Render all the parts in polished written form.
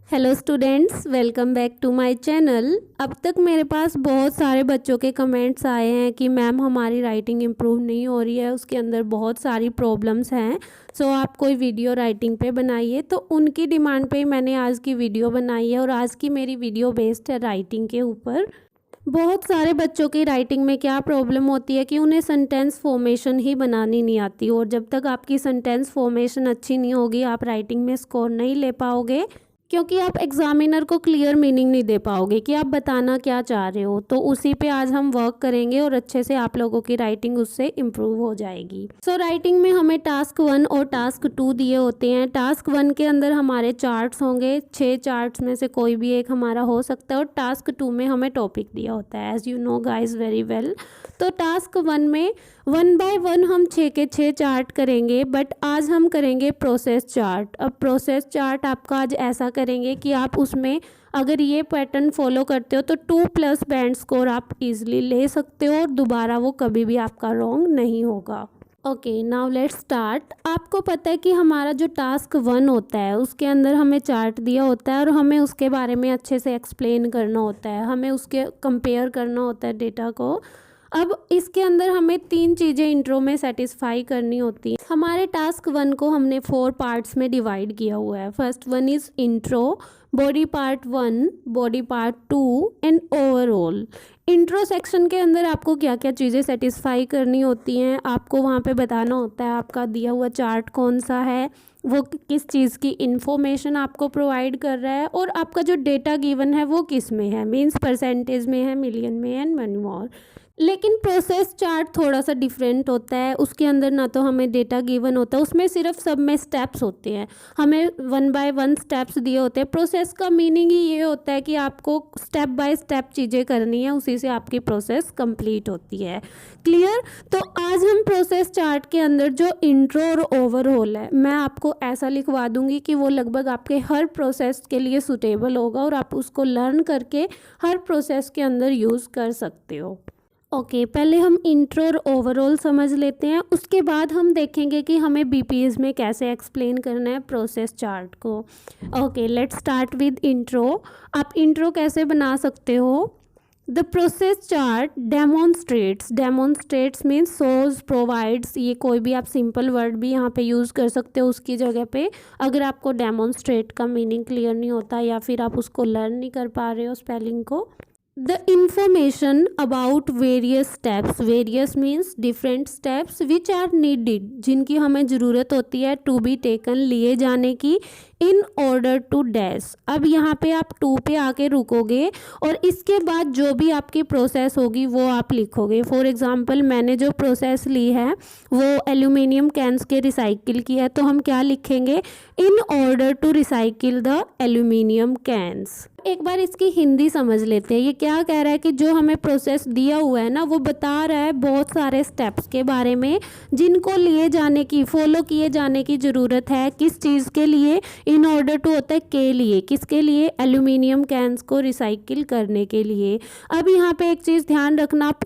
Hello students, welcome back to my channel. अब तक मेरे पास बहुत सारे बच्चों के कमेंट्स आए हैं कि मैम हमारी राइटिंग इम्प्रूव नहीं हो रही है, उसके अंदर बहुत सारी प्रॉब्लम्स हैं। सो आप कोई वीडियो राइटिंग पे बनाइए। तो उनकी डिमांड पे मैंने आज की वीडियो बनाई है और आज की मेरी वीडियो बेस्ड है राइटिंग के ऊपर। बहुत सारे बच्चों की राइटिंग में क्या प्रॉब्लम होती है कि उन्हें सेंटेंस फॉर्मेशन ही बनानी नहीं आती, और जब तक आपकी सेंटेंस फॉर्मेशन अच्छी नहीं होगी आप राइटिंग में स्कोर नहीं ले पाओगे, क्योंकि आप एग्जामिनर को क्लियर मीनिंग नहीं दे पाओगे कि आप बताना क्या चाह रहे हो। तो उसी पे आज हम वर्क करेंगे और अच्छे से आप लोगों की राइटिंग उससे इम्प्रूव हो जाएगी। सो राइटिंग में हमें टास्क 1 और टास्क 2 दिए होते हैं। टास्क 1 के अंदर हमारे चार्ट्स होंगे, 6 चार्ट्स में से कोई भी एक हमारा हो सकता है, और टास्क 2 में हमें टॉपिक दिया होता है, as you know guys very well. तो टास्क 1 में 1 बाय 1 हम 6 के 6 चार्ट करेंगे, बट आज हम करेंगे प्रोसेस चार्ट। अब प्रोसेस चार्ट आपका आज ऐसा करेंगे कि आप उसमें अगर ये पैटर्न फॉलो करते हो तो 2+ बैंड स्कोर आप इजीली ले सकते हो, और दोबारा वो कभी भी आपका रॉन्ग नहीं होगा। Okay, now let's start. आपको पता है कि हमारा जो टास्क 1 होता है उसके अंदर हमें चार्ट दिया होता है और हमें उसके बारे में अच्छे से एक्सप्लेन करना होता है, हमें उसके कंपेयर करना होता है डेटा को। अब इसके अंदर हमें 3 चीज़ें इंट्रो में सेटिस्फाई करनी होती हैं। हमारे टास्क 1 को हमने 4 पार्ट्स में डिवाइड किया हुआ है। First one is intro, body part 1, body part 2 and overall. Intro section के अंदर आपको क्या क्या चीज़ें सेटिस्फाई करनी होती हैं, आपको वहाँ पे बताना होता है आपका दिया हुआ चार्ट कौन सा है, वो किस चीज़ की इंफॉर्मेशन आपको प्रोवाइड कर रहा है, और आपका जो डेटा गिवन है वो किस में है, मींस परसेंटेज में है, मिलियन में है, एंड मनी मोर। लेकिन प्रोसेस चार्ट थोड़ा सा डिफरेंट होता है। उसके अंदर ना तो हमें डेटा गिवन होता है, उसमें सिर्फ सब में स्टेप्स होते हैं, हमें 1 बाय 1 स्टेप्स दिए होते हैं। प्रोसेस का मीनिंग ही ये होता है कि आपको स्टेप बाय स्टेप चीज़ें करनी है, उसी से आपकी प्रोसेस कंप्लीट होती है। क्लियर? तो आज हम प्रोसेस चार्ट के अंदर जो इंट्रो और ओवरऑल है, मैं आपको ऐसा लिखवा दूंगी कि वो लगभग आपके हर प्रोसेस के लिए सूटेबल होगा और आप उसको लर्न करके हर प्रोसेस के अंदर यूज़ कर सकते हो। ओके, पहले हम इंट्रो और ओवरऑल समझ लेते हैं, उसके बाद हम देखेंगे कि हमें बीपीएस में कैसे एक्सप्लेन करना है प्रोसेस चार्ट को। Okay, let's start with intro. आप इंट्रो कैसे बना सकते हो? The process chart demonstrates means shows, provides, ये कोई भी आप सिंपल वर्ड भी यहाँ पे यूज़ कर सकते हो उसकी जगह पे, अगर आपको डेमोन्स्ट्रेट का मीनिंग क्लियर नहीं होता या फिर आप उसको लर्न नहीं कर पा रहे हो स्पेलिंग को। The information about various steps, various means different steps which are needed, जिनकी हमें ज़रूरत होती है to be taken, लिए जाने की, in order to dash। अब यहाँ पे आप 2 पे आके रुकोगे और इसके बाद जो भी आपकी प्रोसेस होगी वो आप लिखोगे। फॉर एग्जांपल मैंने जो प्रोसेस ली है वो एल्यूमिनियम कैंस के रिसाइकिल की है, तो हम क्या लिखेंगे? In order to recycle the aluminium cans. एक बार इसकी हिंदी समझ लेते हैं। ये क्या कह रहा है कि जो हमें प्रोसेस दिया हुआ है ना, वो बता रहा है बहुत सारे स्टेप्स के बारे में जिनको लिए जाने की, फॉलो किए जाने की ज़रूरत है। किस चीज़ के लिए? इन ऑर्डर टू होता है के लिए, किसके लिए? एल्यूमिनियम कैंस को रिसाइकिल करने के लिए। अब यहाँ पे एक चीज़ ध्यान रखना, आप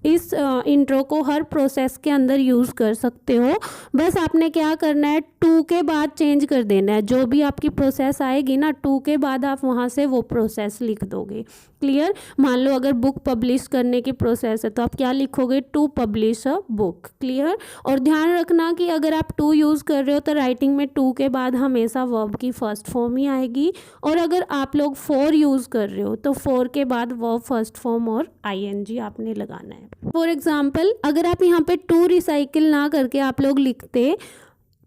इस इंट्रो को हर प्रोसेस के अंदर यूज़ कर सकते हो। बस आपने क्या करना है, 2 के बाद चेंज कर देना है। जो भी आपकी प्रोसेस आएगी ना, 2 के बाद आप वहाँ से वो प्रोसेस लिख दोगे। क्लियर? मान लो अगर बुक पब्लिश करने की प्रोसेस है तो आप क्या लिखोगे? To publish a book. Clear? और ध्यान रखना कि अगर आप 2 यूज़ कर रहे हो तो राइटिंग में 2 के बाद हमेशा वर्ब की फर्स्ट फॉर्म ही आएगी, और अगर आप लोग 4 यूज़ कर रहे हो तो 4 के बाद वर्ब फर्स्ट फॉर्म और ING आपने लगाना है। फॉर एग्जाम्पल अगर आप यहाँ पे 2 रिसाइकिल ना करके आप लोग लिखते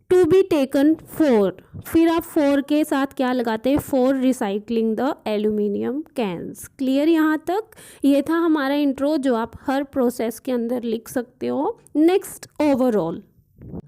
टू बी टेकन 4, फिर आप 4 के साथ क्या लगाते हैं? 4 recycling the aluminium cans. Clear यहाँ तक? ये था हमारा इंट्रो जो आप हर प्रोसेस के अंदर लिख सकते हो। Next, overall.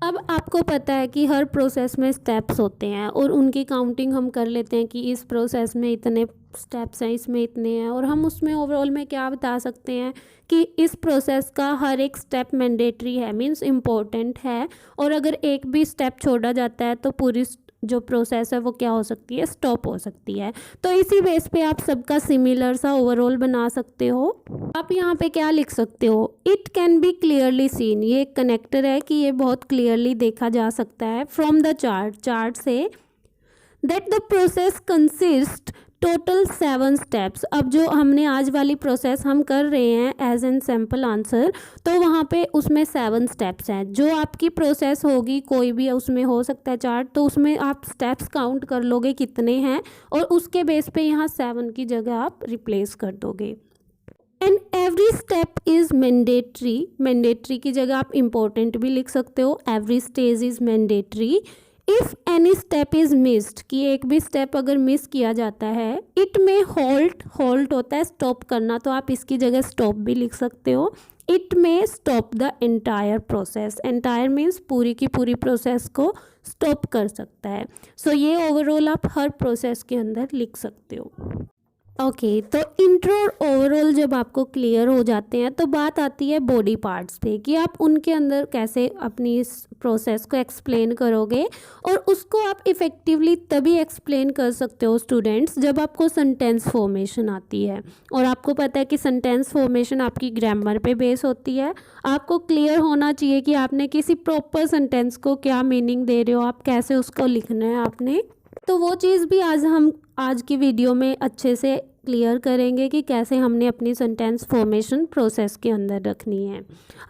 अब आपको पता है कि हर प्रोसेस में स्टेप्स होते हैं और उनकी काउंटिंग हम कर लेते हैं कि इस प्रोसेस में इतने स्टेप्स हैं, इसमें इतने हैं, और हम उसमें ओवरऑल में क्या बता सकते हैं कि इस प्रोसेस का हर एक स्टेप मैंडेटरी है, मींस इम्पोर्टेंट है, और अगर एक भी स्टेप छोड़ा जाता है तो पूरी जो प्रोसेस है वो क्या हो सकती है? स्टॉप हो सकती है। तो इसी बेस पे आप सबका सिमिलर सा ओवरऑल बना सकते हो। आप यहाँ पे क्या लिख सकते हो? It can be clearly seen, ये एक कनेक्टर है कि ये बहुत क्लियरली देखा जा सकता है from the chart say that the process consist total 7 steps. अब जो हमने आज वाली प्रोसेस हम कर रहे हैं एज एन सैम्पल आंसर, तो वहाँ पे उसमें 7 स्टेप्स हैं। जो आपकी प्रोसेस होगी कोई भी उसमें हो सकता है चार्ट, तो उसमें आप स्टेप्स काउंट कर लोगे कितने हैं और उसके बेस पे यहाँ 7 की जगह आप रिप्लेस कर दोगे। And every step is mandatory, mandatory की जगह आप इम्पोर्टेंट भी लिख सकते हो। Every stage is mandatory. If any step is missed, कि एक भी स्टेप अगर मिस किया जाता है, इट में होल्ट, होल्ट होता है स्टॉप करना, तो आप इसकी जगह स्टॉप भी लिख सकते हो। इट में stop the entire process, entire means पूरी की पूरी प्रोसेस को स्टॉप कर सकता है। सो ये ओवरऑल आप हर प्रोसेस के अंदर लिख सकते हो। ओके तो इंट्रो और ओवरऑल जब आपको क्लियर हो जाते हैं तो बात आती है बॉडी पार्ट्स पे, कि आप उनके अंदर कैसे अपनी इस प्रोसेस को एक्सप्लेन करोगे। और उसको आप इफ़ेक्टिवली तभी एक्सप्लेन कर सकते हो स्टूडेंट्स जब आपको सेंटेंस फॉर्मेशन आती है। और आपको पता है कि सेंटेंस फॉर्मेशन आपकी ग्रामर पे बेस होती है। आपको क्लियर होना चाहिए कि आपने किसी प्रॉपर सेंटेंस को क्या मीनिंग दे रहे हो, आप कैसे उसको लिखना है आपने। तो वो चीज़ भी हम आज की वीडियो में अच्छे से क्लियर करेंगे कि कैसे हमने अपनी सेंटेंस फॉर्मेशन प्रोसेस के अंदर रखनी है।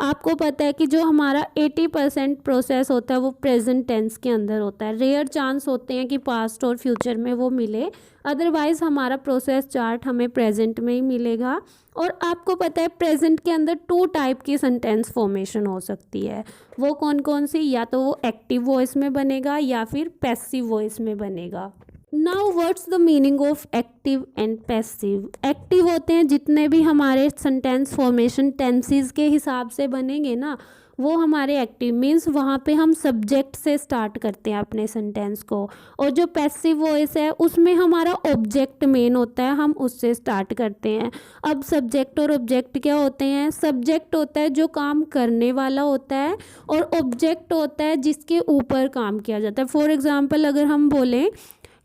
आपको पता है कि जो हमारा 80% प्रोसेस होता है वो प्रेजेंट टेंस के अंदर होता है। रेयर चांस होते हैं कि पास्ट और फ्यूचर में वो मिले, अदरवाइज़ हमारा प्रोसेस चार्ट हमें प्रेजेंट में ही मिलेगा। और आपको पता है प्रेजेंट के अंदर 2 टाइप की सेंटेंस फॉर्मेशन हो सकती है। वो कौन कौन सी, या तो वो एक्टिव वॉइस में बनेगा या फिर पैसिव वॉइस में बनेगा। Now what's the meaning of active and passive. Active होते हैं जितने भी हमारे सेंटेंस फॉर्मेशन टेंसेस के हिसाब से बनेंगे ना, वो हमारे एक्टिव मीन्स वहाँ पे हम सब्जेक्ट से स्टार्ट करते हैं अपने सेंटेंस को। और जो पैसिव वॉइस है उसमें हमारा ऑब्जेक्ट मेन होता है, हम उससे स्टार्ट करते हैं। अब सब्जेक्ट और ऑब्जेक्ट क्या होते हैं? सब्जेक्ट होता है जो काम करने वाला होता है, और ऑब्जेक्ट होता है जिसके ऊपर काम किया जाता है। फॉर एग्जाम्पल अगर हम बोलें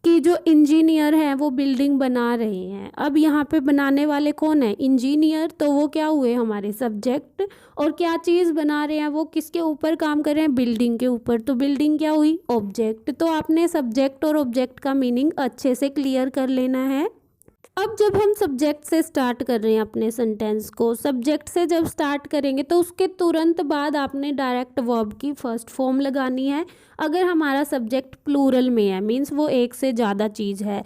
कि जो इंजीनियर हैं वो बिल्डिंग बना रहे हैं, अब यहाँ पे बनाने वाले कौन है? इंजीनियर। तो वो क्या हुए? हमारे सब्जेक्ट। और क्या चीज़ बना रहे हैं? वो किसके ऊपर काम कर रहे हैं? बिल्डिंग के ऊपर। तो बिल्डिंग क्या हुई? ऑब्जेक्ट। तो आपने सब्जेक्ट और ऑब्जेक्ट का मीनिंग अच्छे से क्लियर कर लेना है। अब जब हम सब्जेक्ट से स्टार्ट कर रहे हैं अपने सेंटेंस को, सब्जेक्ट से जब स्टार्ट करेंगे तो उसके तुरंत बाद आपने डायरेक्ट वर्ब की फर्स्ट फॉर्म लगानी है। अगर हमारा सब्जेक्ट प्लूरल में है, मीन्स वो एक से ज़्यादा चीज़ है,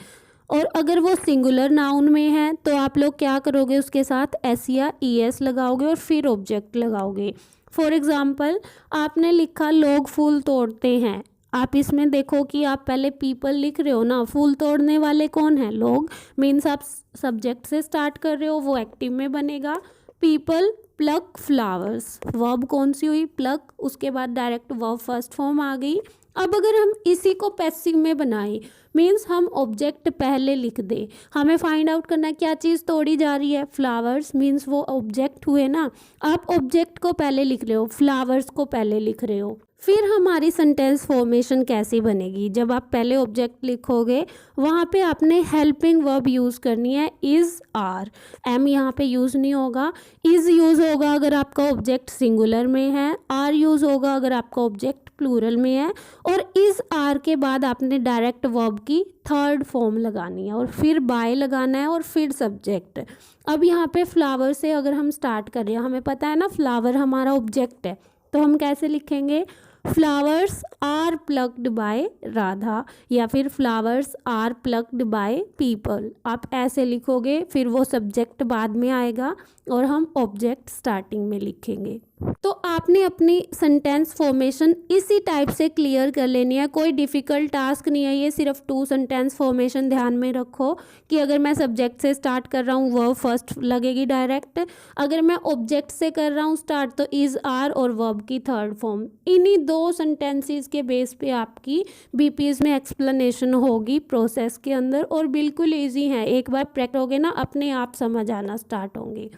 और अगर वो सिंगुलर नाउन में है तो आप लोग क्या करोगे? उसके साथ एस या ईएस लगाओगे और फिर ऑब्जेक्ट लगाओगे। फॉर एग्ज़ाम्पल आपने लिखा लोग फूल तोड़ते हैं, आप इसमें देखो कि आप पहले पीपल लिख रहे हो ना, फूल तोड़ने वाले कौन है? लोग। मीन्स आप सब्जेक्ट से स्टार्ट कर रहे हो, वो एक्टिव में बनेगा। पीपल प्लक फ्लावर्स, वर्ब कौन सी हुई? प्लक। उसके बाद डायरेक्ट वर्ब फर्स्ट फॉर्म आ गई। अब अगर हम इसी को पैसिव में बनाएं, मीन्स हम ऑब्जेक्ट पहले लिख दें। हमें फाइंड आउट करना है क्या चीज़ तोड़ी जा रही है? फ्लावर्स। मीन्स वो ऑब्जेक्ट हुए ना, आप ऑब्जेक्ट को पहले लिख रहे हो, फ्लावर्स को पहले लिख रहे हो। फिर हमारी सेंटेंस फॉर्मेशन कैसी बनेगी? जब आप पहले ऑब्जेक्ट लिखोगे वहाँ पे आपने हेल्पिंग वर्ब यूज़ करनी है, इज़, आर। एम यहाँ पे यूज़ नहीं होगा। इज़ यूज़ होगा अगर आपका ऑब्जेक्ट सिंगुलर में है, आर यूज़ होगा अगर आपका ऑब्जेक्ट प्लूरल में है, और इज़, आर के बाद आपने डायरेक्ट वर्ब की थर्ड फॉर्म लगानी है, और फिर बाय लगाना है, और फिर सब्जेक्ट। अब यहाँ पे फ्लावर से अगर हम स्टार्ट कर रहे हैं, हमें पता है ना फ्लावर हमारा ऑब्जेक्ट है, तो हम कैसे लिखेंगे? Flowers are plucked by Radha, या फिर flowers are plucked by people. आप ऐसे लिखोगे, फिर वो सब्जेक्ट बाद में आएगा और हम ऑब्जेक्ट स्टार्टिंग में लिखेंगे। तो आपने अपनी सेंटेंस फॉर्मेशन इसी टाइप से क्लियर कर लेनी है। कोई डिफ़िकल्ट टास्क नहीं है ये, सिर्फ 2 सेंटेंस फॉर्मेशन ध्यान में रखो कि अगर मैं सब्जेक्ट से स्टार्ट कर रहा हूँ वर्ब फर्स्ट लगेगी डायरेक्ट, अगर मैं ऑब्जेक्ट से कर रहा हूँ स्टार्ट तो इज़, आर और वर्ब की थर्ड फॉर्म। इन्हीं 2 सेंटेंसेस के बेस पे आपकी बीपीएस में एक्सप्लेनेशन होगी प्रोसेस के अंदर, और बिल्कुल ईजी है। एक बार प्रैक्टिस होगे ना, अपने आप समझ आना स्टार्ट होंगे।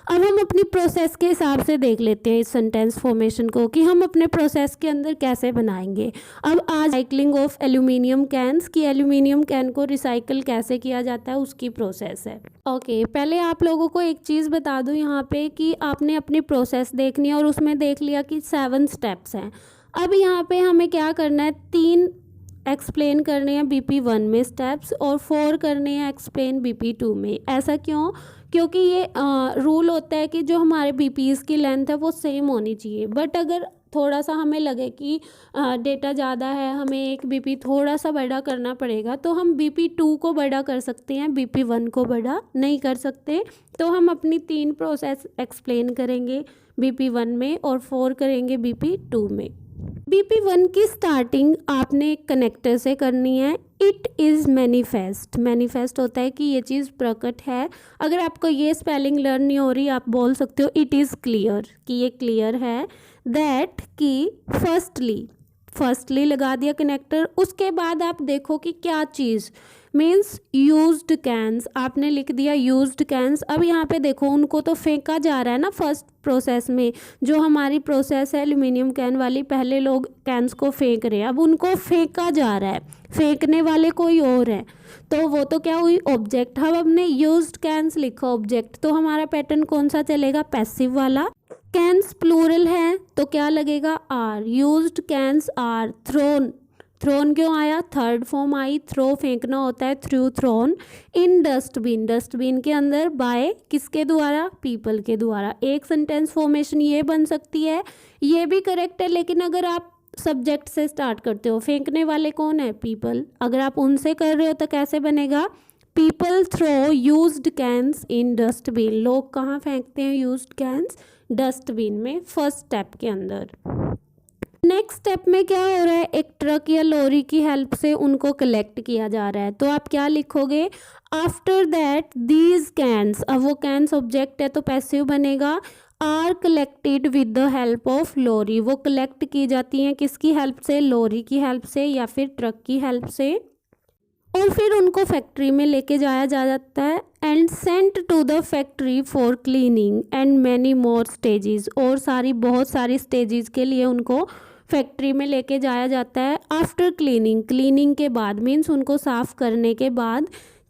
अब हम अपनी प्रोसेस के हिसाब से देख लेते हैं इस सेंटेंस फॉर्मेशन को कि हम अपने प्रोसेस के अंदर कैसे बनाएंगे। अब आज साइक्लिंग ऑफ एल्यूमिनियम कैन्स, की एल्यूमिनियम कैन को रिसाइकल कैसे किया जाता है उसकी प्रोसेस है। ओके, पहले आप लोगों को एक चीज़ बता दूं यहाँ पे कि आपने अपनी प्रोसेस देखनी है और उसमें देख लिया कि 7 स्टेप्स हैं। अब यहाँ पे हमें क्या करना है, 3 एक्सप्लेन करने हैं BP1 में स्टेप्स और 4 करने हैं एक्सप्लेन BP2 में। ऐसा क्यों? क्योंकि ये रूल होता है कि जो हमारे BPs की लेंथ है वो सेम होनी चाहिए। बट अगर थोड़ा सा हमें लगे कि डेटा ज़्यादा है, हमें एक BP थोड़ा सा बड़ा करना पड़ेगा, तो हम BP2 को बड़ा कर सकते हैं, BP1 को बड़ा नहीं कर सकते। तो हम अपनी 3 प्रोसेस एक्सप्लेन करेंगे BP1 में और 4 करेंगे BP2 में। BP1 की स्टार्टिंग आपने एक कनेक्टर से करनी है। It is manifest. मैनिफेस्ट होता है कि ये चीज़ प्रकट है। अगर आपको ये स्पेलिंग लर्न नहीं हो रही, आप बोल सकते हो इट इज़ क्लियर, कि ये क्लियर है। दैट कि फर्स्टली लगा दिया कनेक्टर। उसके बाद आप देखो कि क्या चीज़ मीन्स यूज्ड कैंस, आपने लिख दिया यूज्ड कैंस। अब यहाँ पे देखो उनको तो फेंका जा रहा है ना फर्स्ट प्रोसेस में। जो हमारी प्रोसेस है एल्यूमिनियम कैन वाली, पहले लोग कैंस को फेंक रहे हैं, अब उनको फेंका जा रहा है, फेंकने वाले कोई और है, तो वो तो क्या हुई ऑब्जेक्ट। हम हमने यूज्ड कैंस लिखा ऑब्जेक्ट, तो हमारा पैटर्न कौन सा चलेगा? पैसिव वाला। कैंस प्लूरल है तो क्या लगेगा? Are. Used cans are thrown. Thrown क्यों आया? थर्ड फॉर्म आई। थ्रो फेंकना होता है, threw thrown. In dustbin, dustbin के अंदर बाय किसके द्वारा? पीपल के द्वारा। एक सेंटेंस फॉर्मेशन ये बन सकती है, ये भी करेक्ट है। लेकिन अगर आप सब्जेक्ट से स्टार्ट करते हो, फेंकने वाले कौन है? पीपल। अगर आप उनसे कर रहे हो तो कैसे बनेगा? People throw used cans in dustbin. लोग कहाँ फेंकते हैं यूज्ड कैंस? डस्टबिन में, फर्स्ट स्टेप के अंदर। नेक्स्ट स्टेप में क्या हो रहा है? एक ट्रक या लॉरी की हेल्प से उनको कलेक्ट किया जा रहा है, तो आप क्या लिखोगे? After that these cans. अब वो कैंस ऑब्जेक्ट है तो पैसिव बनेगा। Are collected with the help of lorry. वो कलेक्ट की जाती हैं किसकी हेल्प से? लॉरी की हेल्प से या फिर ट्रक की हेल्प से। और फिर उनको फैक्ट्री में लेके जाया जाता है and sent to the factory for cleaning and many more stages. और बहुत सारी स्टेजेस के लिए उनको फैक्ट्री में लेके जाया जाता है। आफ्टर क्लीनिंग, क्लीनिंग के बाद मीन्स उनको साफ करने के बाद।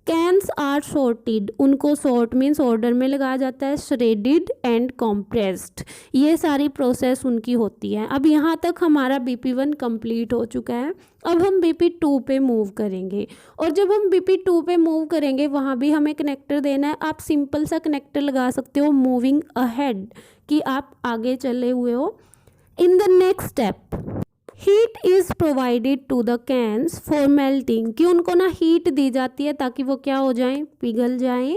कैंस आर सॉर्टेड, उनको सॉर्ट मीन्स ऑर्डर में लगाया जाता है। श्रेडिड एंड कॉम्प्रेस्ड, ये सारी प्रोसेस उनकी होती है। अब यहाँ तक हमारा BP1 कंप्लीट हो चुका है। अब हम BP2 पे मूव करेंगे, और जब हम BP2 पे मूव करेंगे वहाँ भी हमें कनेक्टर देना है। आप सिंपल सा कनेक्टर लगा सकते हो, मूविंग अहेड, कि आप आगे चले हुए हो। In the next step heat is provided to the cans for melting, कि उनको ना हीट दी जाती है ताकि वो क्या हो जाएं? पिघल जाएं।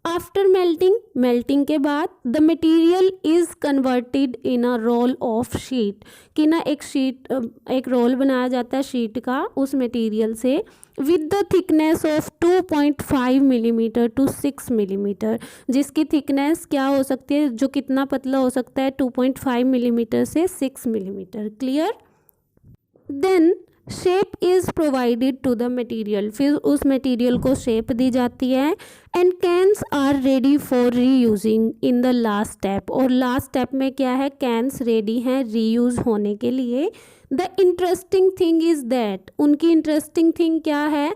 आफ्टर मेल्टिंग, मेल्टिंग के बाद the material is converted in a roll of sheet, कि ना एक रोल बनाया जाता है शीट का उस मटेरियल से, with the thickness of 2.5 millimetre to 6 millimetre, जिसकी थिकनेस क्या हो सकती है? जो कितना पतला हो सकता है? 2.5 मिलीमीटर से 6 millimetre. Clear? Then shape is provided to the material, फिर उस मटेरियल को शेप दी जाती है। And cans are ready for reusing in the last step, और लास्ट स्टेप में क्या है? कैंस रेडी हैं रीयूज होने के लिए। The interesting thing is that, उनकी इंटरेस्टिंग थिंग क्या है?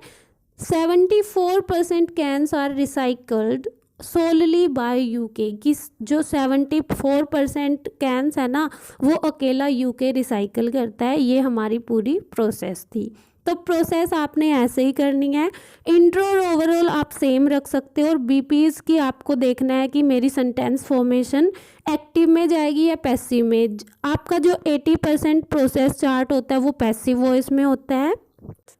74% cans are recycled solely by UK, कि जो 74% कैंस है ना वो अकेला यूके रिसाइकल करता है। ये हमारी पूरी प्रोसेस थी। तो प्रोसेस आपने ऐसे ही करनी है। इंट्रो और ओवरऑल आप सेम रख सकते हो, और बीपीज की आपको देखना है कि मेरी सेंटेंस फॉर्मेशन एक्टिव में जाएगी या पैसिव में। आपका जो 80% प्रोसेस चार्ट होता है वो पैसिव वॉइस में होता है।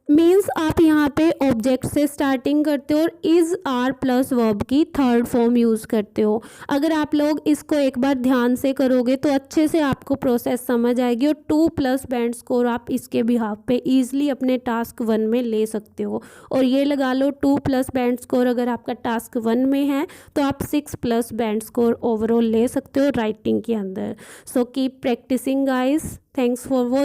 मीन्स आप यहाँ पे ऑब्जेक्ट से स्टार्टिंग करते हो और इज़ आर प्लस वर्ब की थर्ड फॉर्म यूज़ करते हो। अगर आप लोग इसको एक बार ध्यान से करोगे तो अच्छे से आपको प्रोसेस समझ आएगी, और 2+ बैंड स्कोर आप इसके बिहाफ पे ईजिली अपने टास्क 1 में ले सकते हो। और ये लगा लो 2+ बैंड स्कोर अगर आपका टास्क 1 में है तो आप 6+ बैंड स्कोर ओवरऑल ले सकते हो राइटिंग के अंदर। So keep practising guys. Thanks for watching.